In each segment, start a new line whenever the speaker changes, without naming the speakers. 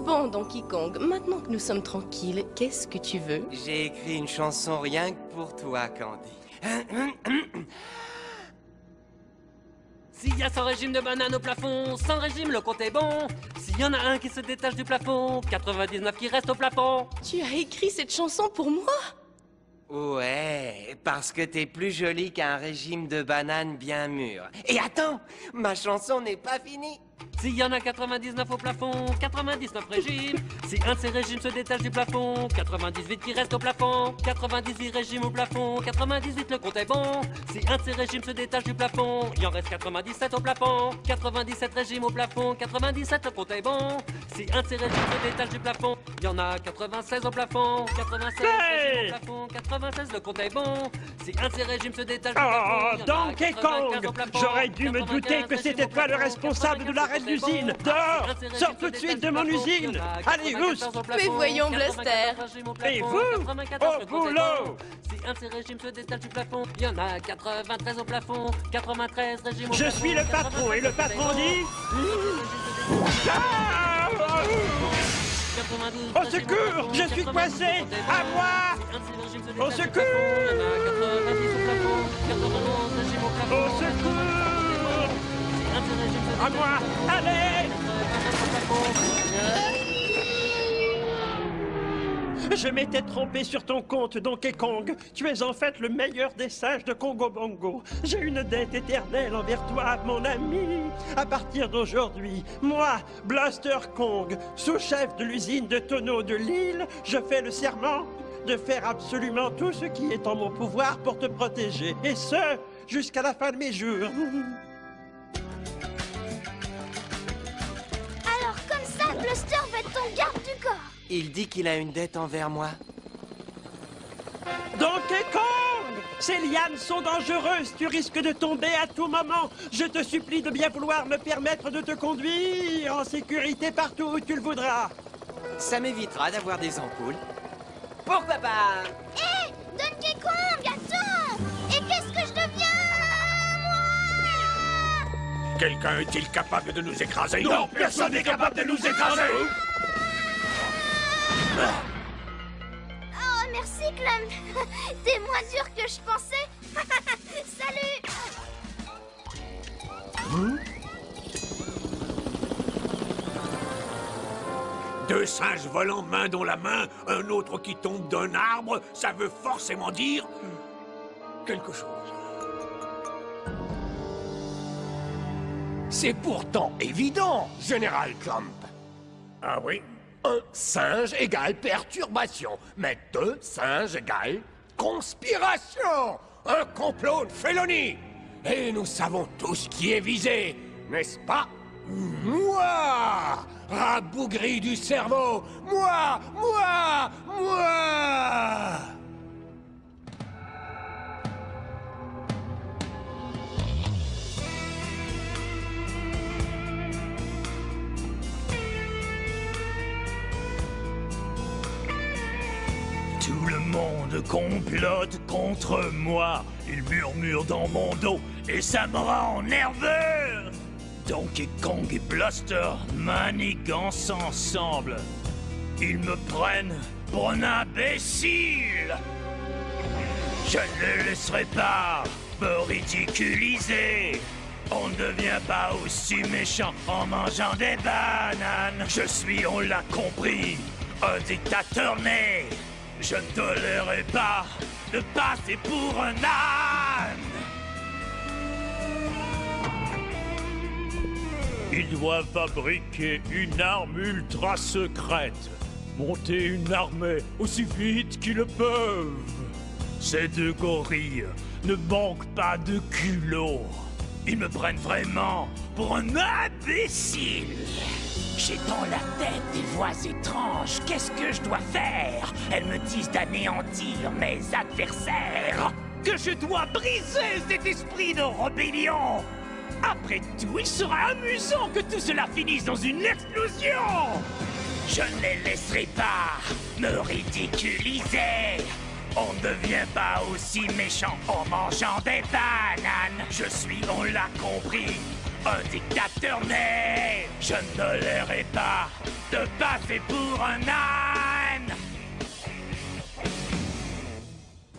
Bon, Donkey Kong, maintenant que nous sommes tranquilles, qu'est-ce que tu veux?
J'ai écrit une chanson rien que pour toi, Candy.
S'il y a 100 régimes de bananes au plafond, 100 régimes, le compte est bon. S'il y en a un qui se détache du plafond, 99 qui restent au plafond.
Tu as écrit cette chanson pour moi?
Ouais, parce que t'es plus jolie qu'un régime de bananes bien mûr. Et attends, ma chanson n'est pas finie.
S'il y en a 99 au plafond, 99 régimes. Si un de ces régimes se détache du plafond, 98 qui restent au plafond. 98 régimes au plafond, 98 le compte est bon. Si un de ces régimes se détache du plafond, il en reste 97 au plafond. 97 régimes au plafond, 97 le compte est bon. Si un de ces régimes se détache du plafond, il y en a 96 au plafond. 96 régimes au plafond, 96 le compte est bon. Si un de ces régimes se détache du plafond,
Oh, Donkey Kong! J'aurais dû me douter que c'était toi le responsable de l'arrêt de l'usine. Dehors! Sors tout de suite de mon usine! Allez, oust!
Mais voyons, Blaster.
Et vous? Au boulot!
Si un de ces régimes se détache du plafond, il y en a 93 au plafond. 93 régimes au
Je
plafond.
suis le patron et le patron dit... Au secours! Je suis coincé! À moi! Au secours! Au secours! À moi! Allez! Je m'étais trompé sur ton compte, Donkey Kong. Tu es en fait le meilleur des sages de Congo Bongo. J'ai une dette éternelle envers toi, mon ami. À partir d'aujourd'hui, moi, Blaster Kong, sous-chef de l'usine de tonneaux de Lille, je fais le serment de faire absolument tout ce qui est en mon pouvoir pour te protéger. Et ce, jusqu'à la fin de mes jours.
Alors comme ça, Blaster va être ton garde du corps.
Il dit qu'il a une dette envers moi.
Donkey Kong! Ces lianes sont dangereuses, tu risques de tomber à tout moment. Je te supplie de bien vouloir me permettre de te conduire en sécurité partout où tu le voudras.
Ça m'évitera d'avoir des ampoules. Pourquoi pas?
Hé, Donkey Kong, attends! Et qu'est-ce que je deviens, moi?
Quelqu'un est-il capable de nous écraser? Non, personne n'est capable de nous écraser!
Oh, merci, Clem. T'es moins dur que je pensais. Salut!
Deux singes volants main dans la main, un autre qui tombe d'un arbre, ça veut forcément dire... quelque chose.
C'est pourtant évident, Général Clump.
Ah oui?
Un singe égale perturbation, mais deux singes égale conspiration. Un complot de félonie. Et nous savons tous qui est visé, n'est-ce pas? Moi, rabougri du cerveau. Moi.
Tout le monde complote contre moi. Ils murmurent dans mon dos et ça me rend nerveux. Donkey Kong et Blaster manigancent ensemble. Ils me prennent pour un imbécile. Je ne les laisserai pas me ridiculiser. On ne devient pas aussi méchant en mangeant des bananes. Je suis, on l'a compris, un dictateur né. Je ne tolérerai pas de passer pour un âne. Ils doivent fabriquer une arme ultra secrète, monter une armée aussi vite qu'ils le peuvent. Ces deux gorilles ne manquent pas de culot. Ils me prennent vraiment pour un imbécile. J'ai dans la tête des voix étranges. Qu'est-ce que je dois faire? Elles me disent d'anéantir mes adversaires. Que je dois briser cet esprit de rébellion. Après tout, il sera amusant que tout cela finisse dans une explosion. Je ne les laisserai pas me ridiculiser. On ne devient pas aussi méchant en mangeant des bananes. Je suis, on l'a compris, un dictateur né. Je ne tolérerai pas de passer pour un âne.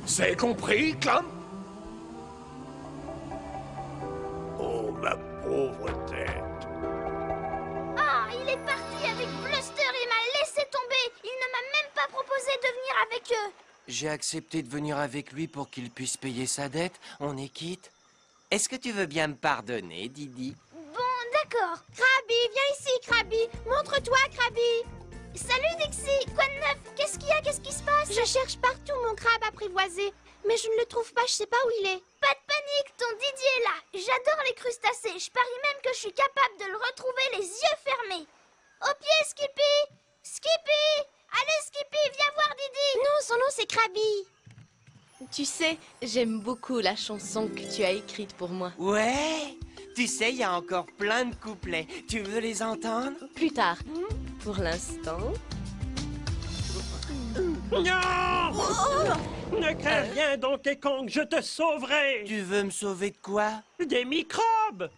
C'est compris, Clam?
Oh, ma pauvre tête.
Ah, il est parti avec Bluster et m'a laissé tomber. Il ne m'a même pas proposé de venir avec eux.
J'ai accepté de venir avec lui pour qu'il puisse payer sa dette. On est quitte. Est-ce que tu veux bien me pardonner, Didi?
Bon, d'accord. Krabi, viens ici, Krabi. Montre-toi, Krabi. Salut, Dixie. Quoi de neuf? Qu'est-ce qu'il y a? Qu'est-ce qui se passe? Je cherche partout mon crabe apprivoisé, mais je ne le trouve pas. Je sais pas où il est. Pas de panique, ton Didi est là. J'adore les crustacés. Je parie même que je suis capable de le retrouver les yeux fermés. Au pied, Skippy. Skippy. Allez, Skippy, viens voir Didi. Non, son nom c'est Krabi.
Tu sais, j'aime beaucoup la chanson que tu as écrite pour moi.
Ouais. Tu sais, il y a encore plein de couplets. Tu veux les entendre?
Plus tard. Pour l'instant...
Non! Ne crains rien, Donkey Kong, je te sauverai.
Tu veux me sauver de quoi?
Des microbes.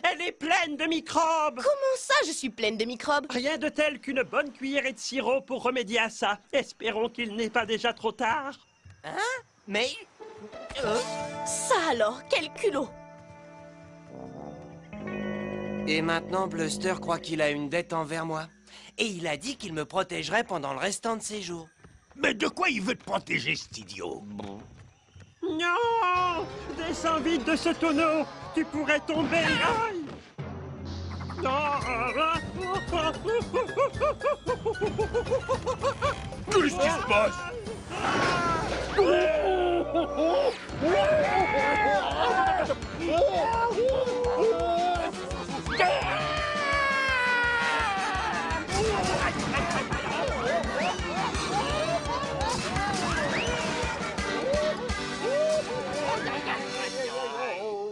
Elle est pleine de microbes.
Comment ça, je suis pleine de microbes?
Rien de tel qu'une bonne cuillerée de sirop pour remédier à ça. Espérons qu'il n'est pas déjà trop tard.
Hein? Mais...
Ça alors, quel culot!
Et maintenant, Bluster croit qu'il a une dette envers moi. Et il a dit qu'il me protégerait pendant le restant de ses jours.
Mais de quoi il veut te protéger, cet idiot?
Non! Descends vite de ce tonneau. Tu pourrais tomber. Aïe!
Qu'est-ce qui se passe?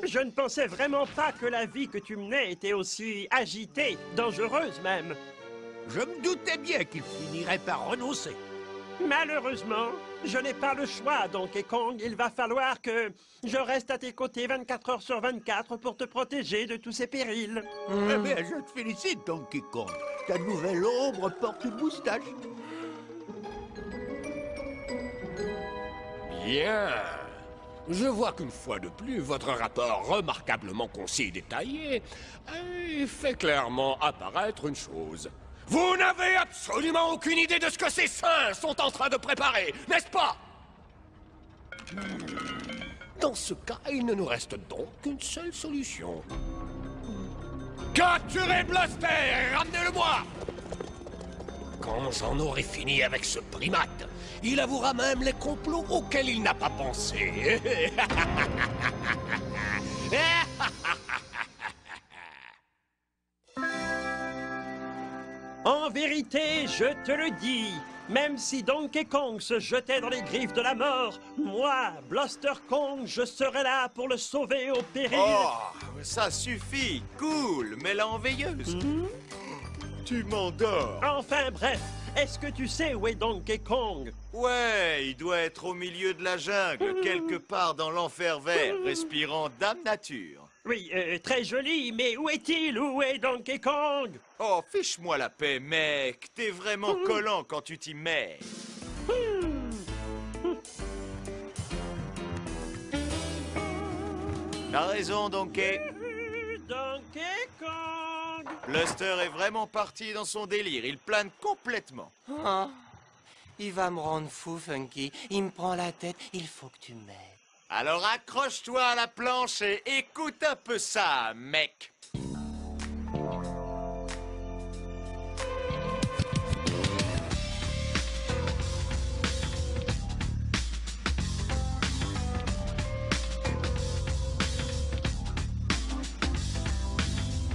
Je ne pensais vraiment pas que la vie que tu menais était aussi agitée, dangereuse même.
Je me doutais bien qu'il finirait par renoncer.
Malheureusement, je n'ai pas le choix, Donkey Kong. Il va falloir que je reste à tes côtés 24 heures sur 24 pour te protéger de tous ces périls.
Eh bien, je te félicite, Donkey Kong. Ta nouvelle ombre porte une moustache.
Bien. Je vois qu'une fois de plus, votre rapport remarquablement concis et détaillé fait clairement apparaître une chose. Vous n'avez absolument aucune idée de ce que ces singes sont en train de préparer, n'est-ce pas? Dans ce cas, il ne nous reste donc qu'une seule solution. Capturez Bluster et ramenez-le-moi! Quand j'en aurai fini avec ce primate, il avouera même les complots auxquels il n'a pas pensé.
En vérité, je te le dis, même si Donkey Kong se jetait dans les griffes de la mort, moi, Bluster Kong, je serai là pour le sauver au péril.
Oh, ça suffit. Cool, mets-la en veilleuse. Tu m'endors.
Enfin bref, est-ce que tu sais où est Donkey Kong?
Ouais, il doit être au milieu de la jungle, quelque part dans l'enfer vert, respirant Dame Nature.
Oui, très joli, mais où est-il? Où est Donkey Kong?
Oh, fiche-moi la paix, mec. T'es vraiment collant quand tu t'y mets. T'as raison, Donkey.
Donkey Kong!
Bluster est vraiment parti dans son délire. Il plane complètement.
Oh, il va me rendre fou, Funky. Il me prend la tête. Il faut que tu m'aides.
Alors accroche-toi à la planche et écoute un peu ça, mec.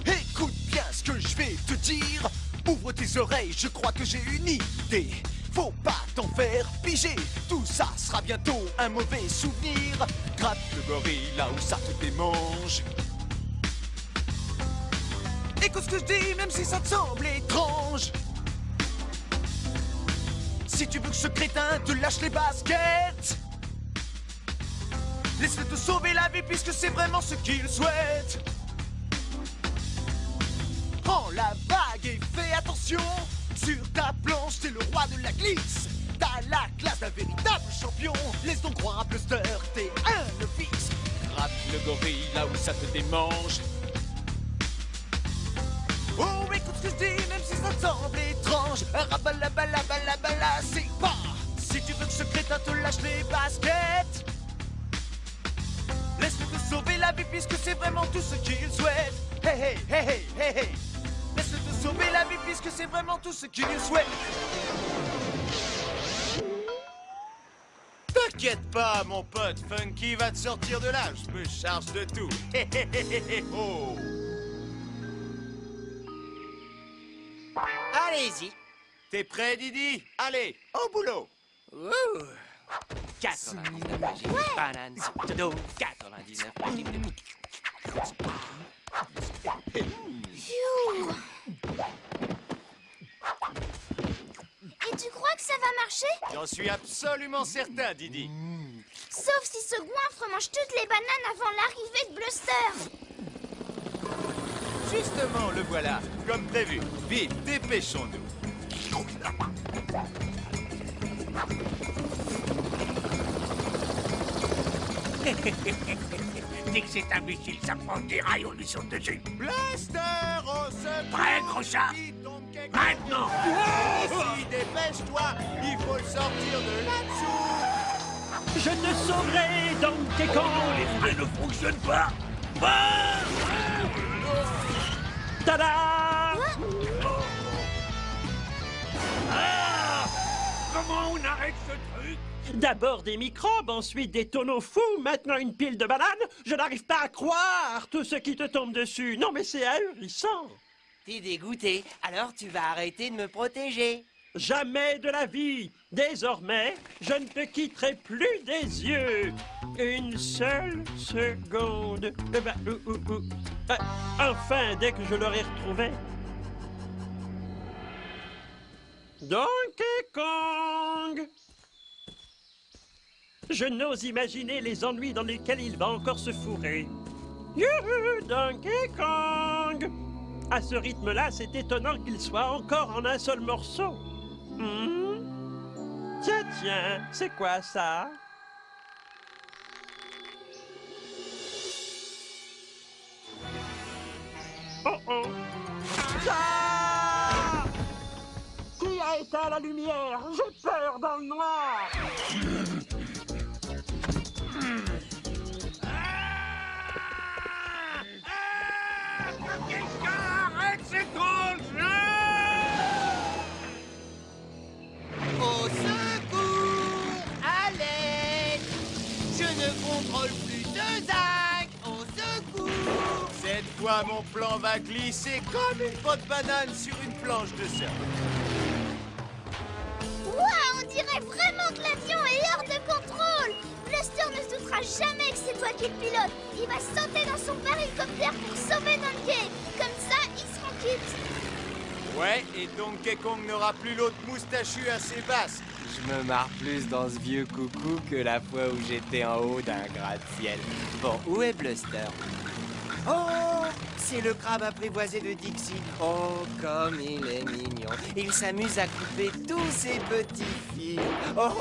Écoute bien ce que je vais te dire. Ouvre tes oreilles, je crois que j'ai une idée. Faut pas t'en faire piger, tout ça sera bientôt un mauvais souvenir. Gratte le gorille là où ça te démange. Écoute ce que je dis, même si ça te semble étrange. Si tu veux que ce crétin te lâche les baskets, laisse-le te sauver la vie puisque c'est vraiment ce qu'il souhaite. Prends la balle. fais attention. Sur ta planche, t'es le roi de la glisse. T'as la classe d'un véritable champion. Laisse donc croire à Bluster, t'es un novice. Gratte le gorille là où ça te démange. Oh, écoute ce que je dis, même si ça te semble étrange. Rabalabalabalabala, c'est pas. Si tu veux que ce crétin te lâche les baskets, laisse-le te sauver la vie puisque c'est vraiment tout ce qu'il souhaite. Hey, hey, hey, hey, hey, hey. Laisse-le te sauver la vie puisque c'est vraiment tout ce qu'il souhaite.
T'inquiète pas, mon pote, Funky va te sortir de là, je me charge de tout. Hé hé hé hé hé oh.
Allez-y.
T'es prêt, Didi? Allez, au boulot.
Ouh. 99 régimes bananes sur le dos. 99 régimes de
Phew. Et tu crois que ça va marcher?
J'en suis absolument certain, Didi.
Sauf si ce goinfre mange toutes les bananes avant l'arrivée de Bluster.
Justement, le voilà, comme prévu. Vite, dépêchons-nous.
Dès que cet imbécile s'approche des rails, on lui saute dessus.
Blaster au secours!
Prêt, gros chat? Maintenant!
Ici, dépêche-toi! Il faut le sortir de là-dessous!
Je te sauverai, Donkey Kong.
Les freins ne fonctionnent pas.
Tada!
Comment on arrête ce truc?
D'abord des microbes, ensuite des tonneaux fous, maintenant une pile de bananes. Je n'arrive pas à croire tout ce qui te tombe dessus. Non mais c'est ahurissant.
T'es dégoûté, alors tu vas arrêter de me protéger.
Jamais de la vie. Désormais, je ne te quitterai plus des yeux. Une seule seconde. Enfin, dès que je l'aurai retrouvé. Donkey Kong! Je n'ose imaginer les ennuis dans lesquels il va encore se fourrer. Youhou, Donkey Kong! À ce rythme-là, c'est étonnant qu'il soit encore en un seul morceau. Tiens, c'est quoi ça? Oh! Ah! Qui a éteint la lumière? J'ai peur dans le noir!
Arrête ces trolls!
Au secours! À l'aide! Je ne contrôle plus de Zach! Au secours!
Cette fois, mon plan va glisser comme une peau de banane sur une planche de surf.
Ouah, on dirait vraiment que l'avion est hors de contrôle. Bluster ne se doutera jamais que c'est toi qui le pilote. Il va sauter dans son hélicoptère pour sauver Donkey. Comme ça, ils seront quittes.
Ouais, et Donkey Kong n'aura plus l'autre moustachu à ses basses.
Je me marre plus dans ce vieux coucou que la fois où j'étais en haut d'un gratte-ciel. Bon, où est Bluster? Oh, c'est le crabe apprivoisé de Dixie. Oh, comme il est mignon. Il s'amuse à couper tous ces petits fils. Oh,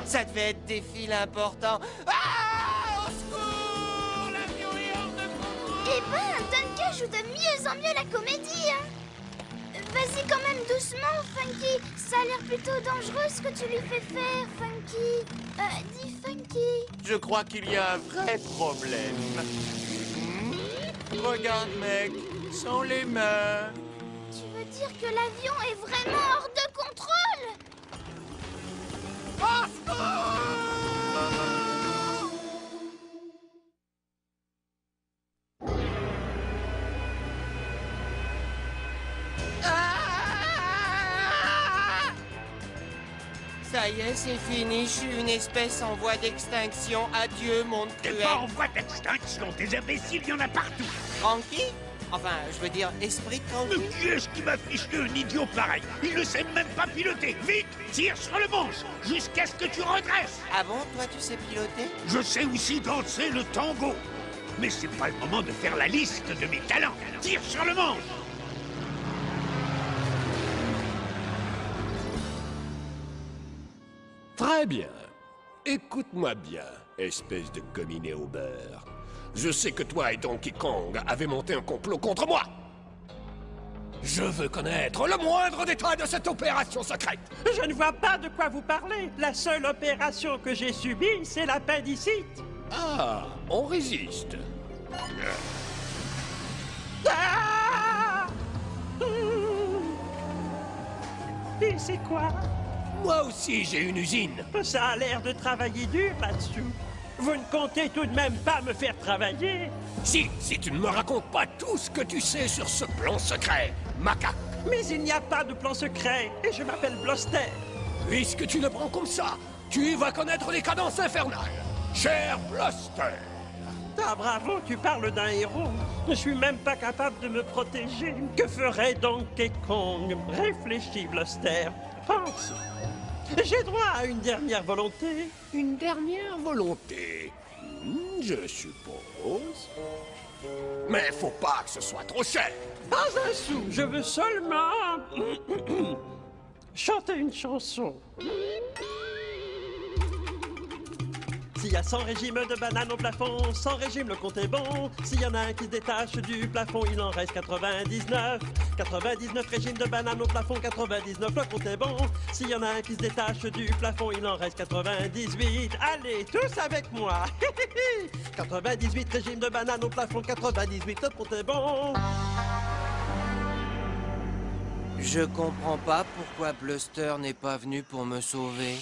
ça devait être des fils importants. Ah, au secours! L'avion est hors de contrôle!
Eh ben, Donkey joue de mieux en mieux la comédie, hein. Vas-y quand même doucement, Funky. Ça a l'air plutôt dangereux ce que tu lui fais faire, Funky. Dis Funky.
Je crois qu'il y a un vrai problème. Regarde, mec, sans les mains.
Tu veux dire que l'avion est vraiment hors de contrôle?
Ça y est, c'est fini. Je suis une espèce en voie d'extinction. Adieu, monde
T'es
cruel.
pas en voie d'extinction, des imbéciles, il y en a partout.
Tranquille? Enfin, je veux dire, esprit tranquille.
Mais qui est-ce qui m'a fiché un idiot pareil? Il ne sait même pas piloter. Vite, tire sur le manche, jusqu'à ce que tu redresses.
Ah bon, toi, tu sais piloter?
Je sais aussi danser le tango. Mais c'est pas le moment de faire la liste de mes talents. Tire sur le manche.
Très bien. Écoute-moi bien, espèce de combiné au beurre. Je sais que toi et Donkey Kong avez monté un complot contre moi. Je veux connaître le moindre détail de cette opération secrète.
Je ne vois pas de quoi vous parlez. La seule opération que j'ai subie, c'est l'appendicite.
Ah, on résiste.
Ah! Et c'est quoi?
Moi aussi, j'ai une usine.
Ça a l'air de travailler dur là-dessus. Vous ne comptez tout de même pas me faire travailler?
Si tu ne me racontes pas tout ce que tu sais sur ce plan secret, macaque.
Mais il n'y a pas de plan secret, et je m'appelle Bluster.
Puisque tu le prends comme ça, tu vas connaître les cadences infernales. Cher Bluster.
Ah bravo, tu parles d'un héros. Je suis même pas capable de me protéger. Que ferait Donkey Kong? Réfléchis, Bluster. Pense. J'ai droit à une dernière volonté.
Une dernière volonté, je suppose. Mais faut pas que ce soit trop cher.
Pas un sou, je veux seulement chanter une chanson. S'il y a 100 régimes de bananes au plafond, 100 régimes, le compte est bon. S'il y en a un qui se détache du plafond, il en reste 99. 99 régimes de bananes au plafond, 99, le compte est bon. S'il y en a un qui se détache du plafond, il en reste 98. Allez, tous avec moi. 98 régimes de bananes au plafond, 98, le compte est bon.
Je comprends pas pourquoi Bluster n'est pas venu pour me sauver.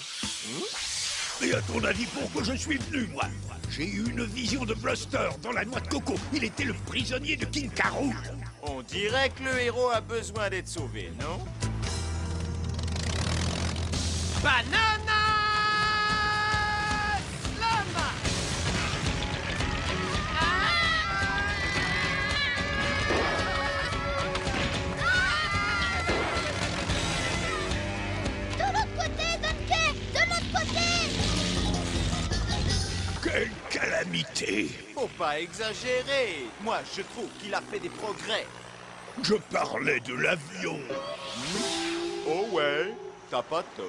Et à ton avis, pourquoi je suis venu, moi? J'ai eu une vision de Bluster dans la noix de coco. Il était le prisonnier de King K. Rool.
On dirait que le héros a besoin d'être sauvé, non? Banana Slam!
De l'autre côté, Donkey! De l'autre côté!
Quelle calamité!
Faut pas exagérer. Moi, je trouve qu'il a fait des progrès.
Je parlais de l'avion.
Oh ouais, t'as pas tort.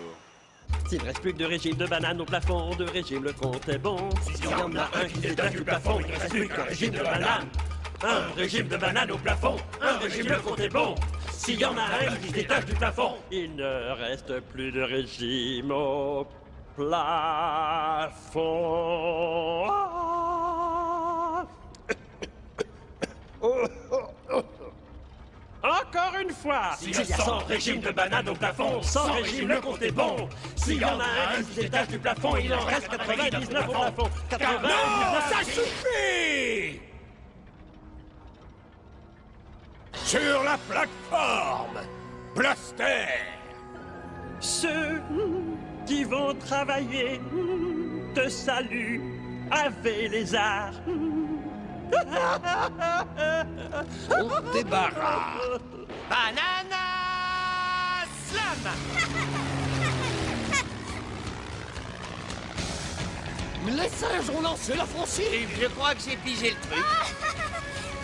S'il reste plus que 2 régimes de bananes au plafond, 2 régimes, le compte est bon. S'il y en a un qui se détache du plafond, il ne reste plus qu'un régime de bananes. Un régime de bananes au plafond, un régime, le compte est bon. S'il y en a un qui se détache du plafond, il ne reste plus de régime au plafond. Encore une fois, s'il y a 100 régimes de bananes au plafond, 100 régimes, le compte est bon. S'il y en a un qui se détache du plafond, il en reste 99 au plafond. 99,
Non, ça suffit! Sur la plateforme, Bluster!
Ceux qui vont travailler te saluent, Ave lézard.
On te débarrasse.
Banana Slam!
Les singes ont lancé l'offensive.
Je crois que j'ai pigé le truc.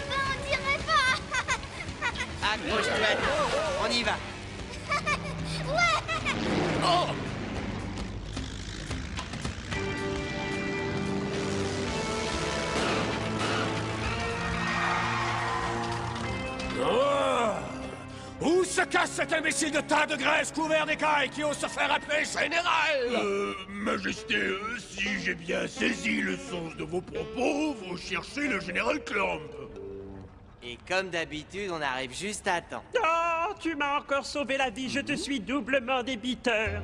Ben, on dirait pas!
Accroche-toi, on y va.
Ouais!
Oh! Où se cache cet imbécile de tas de graisse couvert d'écailles qui ose se faire appeler général?
Majesté, si j'ai bien saisi le sens de vos propos, vous cherchez le général Clump.
Et comme d'habitude, on arrive juste à temps.
Oh, tu m'as encore sauvé la vie, je te suis doublement débiteur.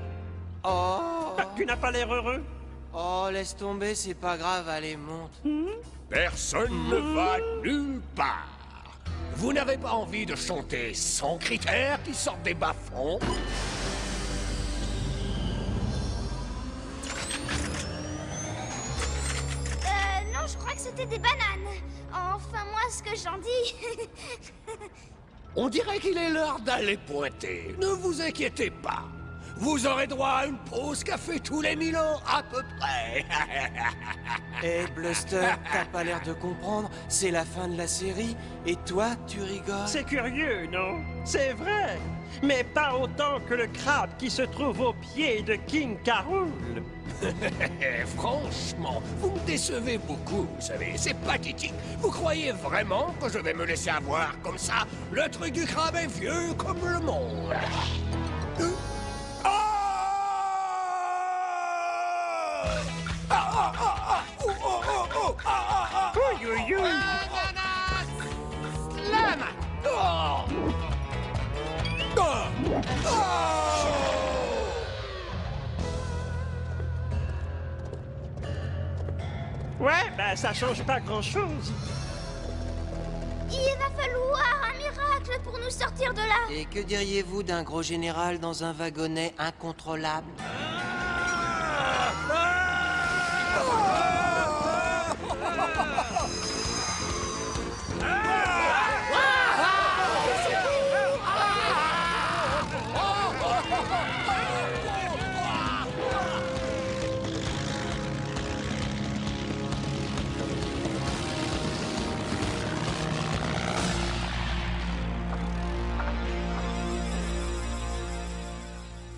Oh,
Tu n'as pas l'air heureux?
oh, laisse tomber, c'est pas grave, allez, monte.
Personne ne va nulle part. Vous n'avez pas envie de chanter sans critères qui sortent des bas-fonds?
Non, je crois que c'était des bananes. Enfin, moi, ce que j'en dis...
On dirait qu'il est l'heure d'aller pointer. Ne vous inquiétez pas. vous aurez droit à une pause café tous les 1000 ans, à peu près.
Hé, Bluster, t'as pas l'air de comprendre. C'est la fin de la série, et toi, tu rigoles.
C'est curieux, non? C'est vrai, mais pas autant que le crabe qui se trouve au pied de King K. Rool.
Franchement, vous me décevez beaucoup, vous savez, c'est pathétique. Vous croyez vraiment que je vais me laisser avoir comme ça? Le truc du crabe est vieux comme le monde.
Ouais, ben ça change pas grand-chose.
Il va falloir un miracle pour nous sortir de là.
Et que diriez-vous d'un gros général dans un wagonnet incontrôlable?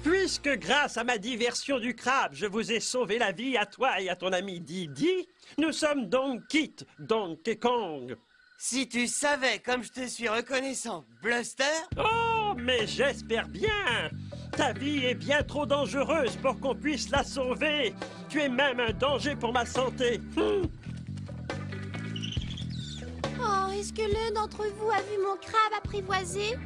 Puisque grâce à ma diversion du crabe, je vous ai sauvé la vie à toi et à ton ami Didi, nous sommes donc quittes, Donkey Kong.
Si tu savais comme je te suis reconnaissant, Bluster.
Oh, mais j'espère bien. Ta vie est bien trop dangereuse pour qu'on puisse la sauver. Tu es même un danger pour ma santé.
Oh, est-ce que l'un d'entre vous a vu mon crabe apprivoisé?